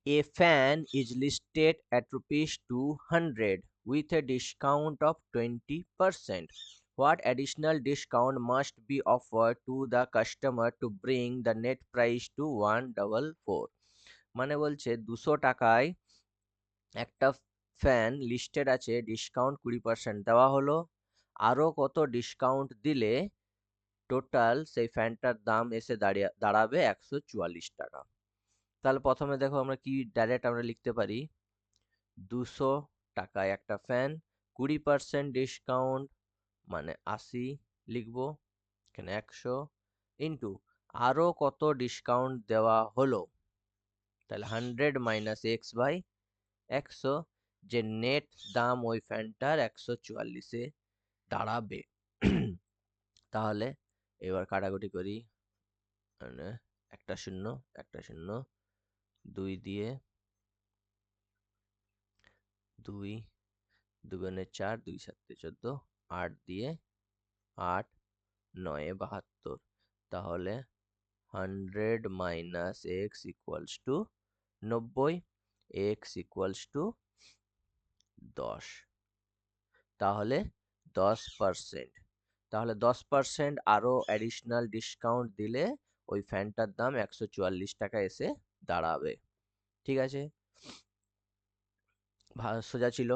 A fan is listed at rupees 200 with a discount of 20%. What additional discount must be offered to the customer to bring the net price to 144? মানে বলছে 200 টাকায় একটা fan listed আছে, discount 20% দেওয়া হলো, আরো কত discount দিলে টোটাল সেই ফ্যানটার দাম এসে দাঁড়াবে 144 টাকা। তাহলে প্রথমে দেখো আমরা কি ডাইরেক্ট আমরা লিখতে পারি, 200 টাকায় একটা ফ্যান, 20% ডিসকাউন্ট মানে 80 লিখবো, এখানে 100 ইন্টু আরো কত ডিসকাউন্ট দেওয়া হলো, তাহলে 100 মাইনাস এক্স বাই 100, যে নেট দাম ওই ফ্যানটার 144-এ দাঁড়াবে। তাহলে এবার কাটাকুটি করি, মানে একটা শূন্য একটা শূন্য, 2 দিয়ে 2 2 4, 2 7 14, 8 দিয়ে 8 9 72, তাহলে 100 minus x equals to 90, x equals to 10, তাহলে 10%, তাহলে 10% আরো অ্যাডিশনাল ডিসকাউন্ট দিলে ওই ফ্যানটার দাম 144 টাকা এসে দাঁড়াবে। ঠিক আছে, সোজা ছিল।